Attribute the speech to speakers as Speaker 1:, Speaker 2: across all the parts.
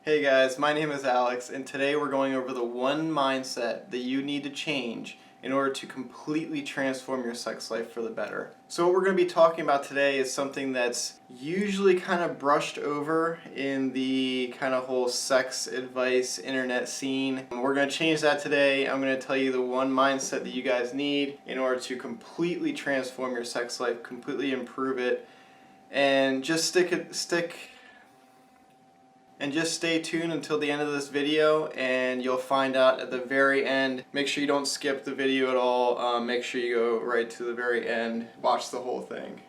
Speaker 1: Hey guys, my name is Alex, and today we're going over the one mindset that you need to change in order to completely transform your sex life for the better. So what we're going to be talking about today is something that's usually kind of brushed over in the kind of whole sex advice internet scene. We're going to change that today. I'm going to tell you the one mindset that you guys need in order to completely transform your sex life, completely improve it, and just stay tuned until the end of this video and you'll find out at the very end. Make sure you don't skip the video at all. Make sure you go right to the very end. Watch the whole thing.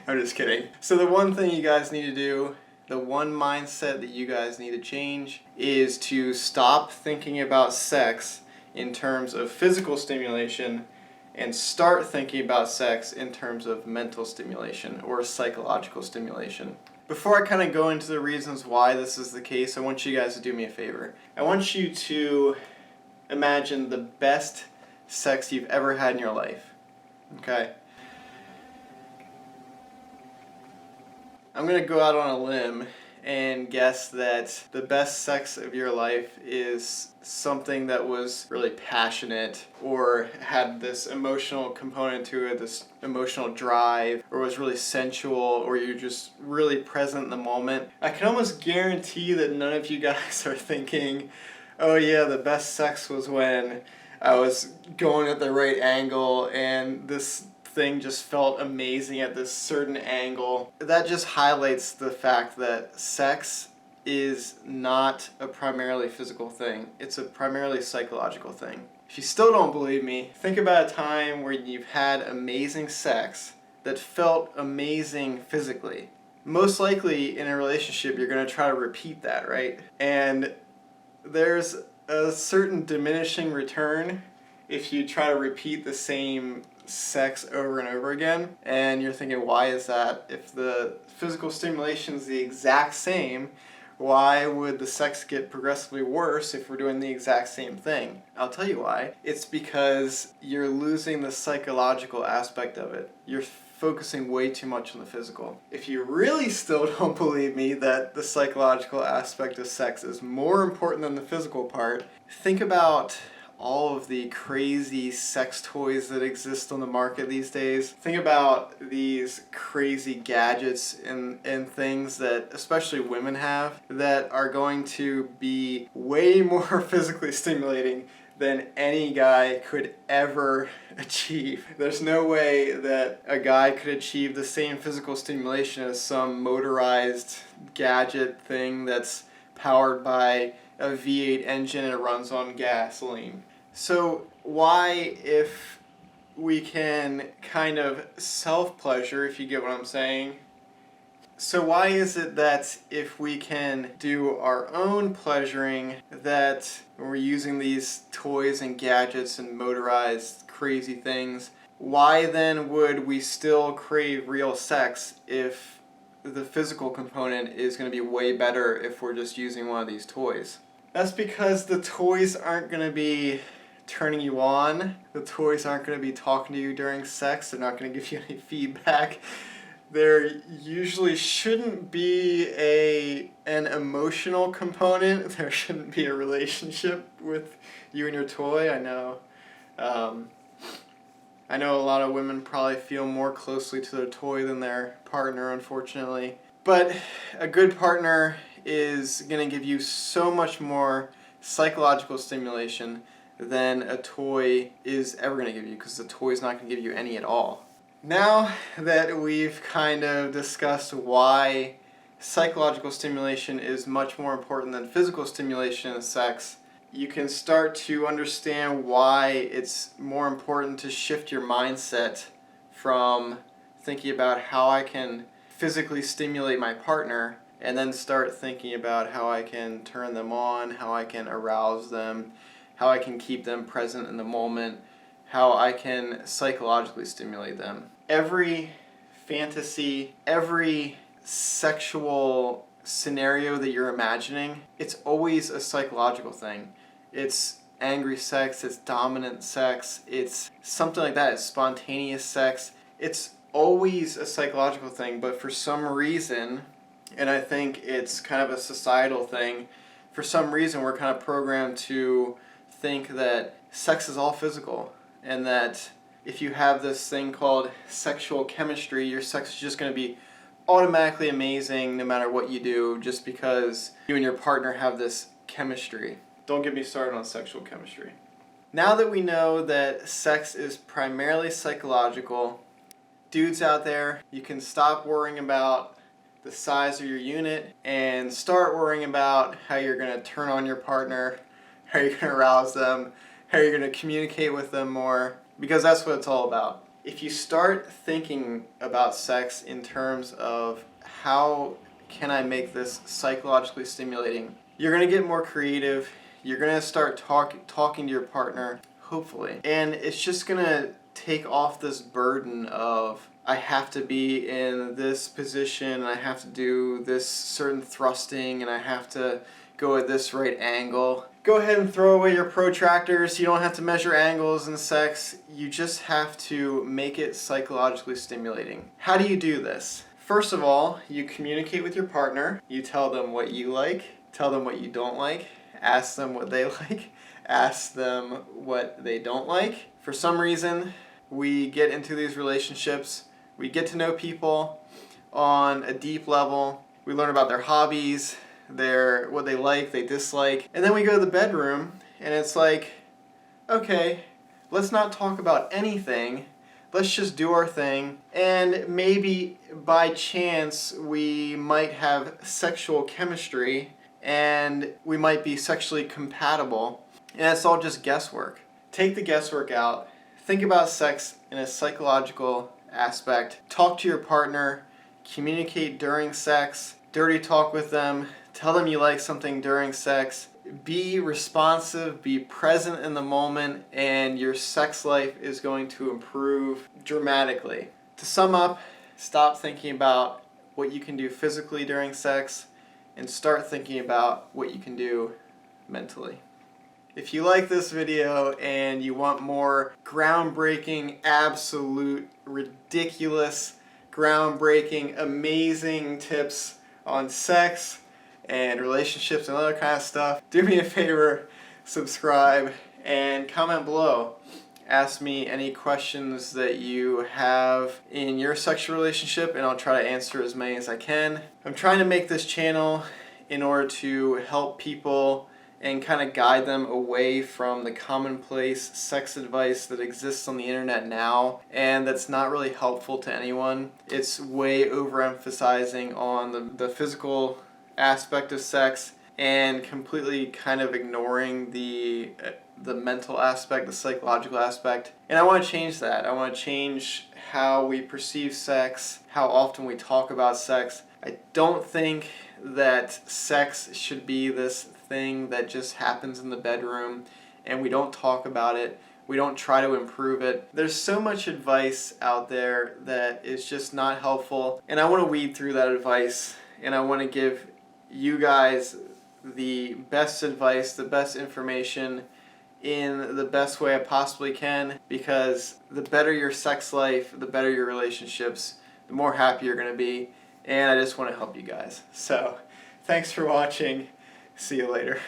Speaker 1: I'm just kidding. So the one thing you guys need to do, the one mindset that you guys need to change is to stop thinking about sex in terms of physical stimulation and start thinking about sex in terms of mental stimulation or psychological stimulation. Before I kind of go into the reasons why this is the case, I want you guys to do me a favor. I want you to imagine the best sex you've ever had in your life. Okay? I'm going to go out on a limb and guess that the best sex of your life is something that was really passionate or had this emotional component to it, this emotional drive, or was really sensual, or you're just really present in the moment. I can almost guarantee that none of you guys are thinking, oh yeah, the best sex was when I was going at the right angle and this thing just felt amazing at this certain angle. That just highlights the fact that sex is not a primarily physical thing. It's a primarily psychological thing. If you still don't believe me, think about a time where you've had amazing sex that felt amazing physically. Most likely in a relationship you're going to try to repeat that, right? And there's a certain diminishing return if you try to repeat the same sex over and over again. And you're thinking, why is that? If the physical stimulation is the exact same, why would the sex get progressively worse if we're doing the exact same thing? I'll tell you why. It's because you're losing the psychological aspect of it. You're focusing way too much on the physical. If you really still don't believe me that the psychological aspect of sex is more important than the physical part, think about all of the crazy sex toys that exist on the market these days. Think about these crazy gadgets and things that especially women have that are going to be way more physically stimulating than any guy could ever achieve. There's no way that a guy could achieve the same physical stimulation as some motorized gadget thing that's powered by a V8 engine and it runs on gasoline. So why, if we can kind of self-pleasure, if you get what I'm saying, so why is it that if we can do our own pleasuring, that when we're using these toys and gadgets and motorized crazy things, why then would we still crave real sex if the physical component is going to be way better if we're just using one of these toys? That's because the toys aren't going to be turning you on. The toys aren't going to be talking to you during sex. They're not going to give you any feedback. There usually shouldn't be an emotional component. There shouldn't be a relationship with you and your toy. I know a lot of women probably feel more closely to their toy than their partner, unfortunately. But a good partner is going to give you so much more psychological stimulation than a toy is ever going to give you, because the toy is not going to give you any at all. Now that we've kind of discussed why psychological stimulation is much more important than physical stimulation in sex, you can start to understand why it's more important to shift your mindset from thinking about how I can physically stimulate my partner and then start thinking about how I can turn them on, how I can arouse them, how I can keep them present in the moment, how I can psychologically stimulate them. Every fantasy, every sexual scenario that you're imagining, it's always a psychological thing. It's angry sex, it's dominant sex, it's something like that, it's spontaneous sex. It's always a psychological thing, but for some reason, and I think it's kind of a societal thing, For some reason, we're kind of programmed to think that sex is all physical, and that if you have this thing called sexual chemistry, your sex is just going to be automatically amazing no matter what you do, just because you and your partner have this chemistry. Don't get me started on sexual chemistry. Now that we know that sex is primarily psychological, dudes out there, you can stop worrying about the size of your unit and start worrying about how you're going to turn on your partner, how you're going to arouse them, how you're going to communicate with them more, because that's what it's all about. If you start thinking about sex in terms of how can I make this psychologically stimulating, you're going to get more creative. You're going to start talking to your partner, hopefully. And it's just going to take off this burden of, I have to be in this position, and I have to do this certain thrusting, and I have to go at this right angle. Go ahead and throw away your protractors. You don't have to measure angles in sex. You just have to make it psychologically stimulating. How do you do this? First of all, you communicate with your partner. You tell them what you like, tell them what you don't like, ask them what they like, ask them what they don't like. For some reason, we get into these relationships, we get to know people on a deep level, we learn about their hobbies, what they like, they dislike, and then we go to the bedroom and it's like, okay, let's not talk about anything, let's just do our thing, and maybe by chance we might have sexual chemistry and we might be sexually compatible, and it's all just guesswork. Take the guesswork out. Think about sex in a psychological aspect. Talk to your partner, communicate during sex, dirty talk with them, tell them you like something during sex. Be responsive, be present in the moment, and your sex life is going to improve dramatically. To sum up, stop thinking about what you can do physically during sex and start thinking about what you can do mentally. If you like this video and you want more groundbreaking, absolute, ridiculous, groundbreaking, amazing tips on sex and relationships and other kind of stuff, do me a favor, subscribe, and comment below. Ask me any questions that you have in your sexual relationship, and I'll try to answer as many as I can. I'm trying to make this channel in order to help people and kind of guide them away from the commonplace sex advice that exists on the internet now, and that's not really helpful to anyone. It's way overemphasizing on the physical aspect of sex and completely kind of ignoring the mental aspect, the psychological aspect. And I want to change that. I want to change how we perceive sex, how often we talk about sex. I don't think that sex should be this thing that just happens in the bedroom and we don't talk about it. We don't try to improve it. There's so much advice out there that is just not helpful, and I want to weed through that advice, and I want to give you guys the best advice, the best information in the best way I possibly can, because the better your sex life, the better your relationships, the more happy you're going to be, and I just want to help you guys. So, thanks for watching. See you later.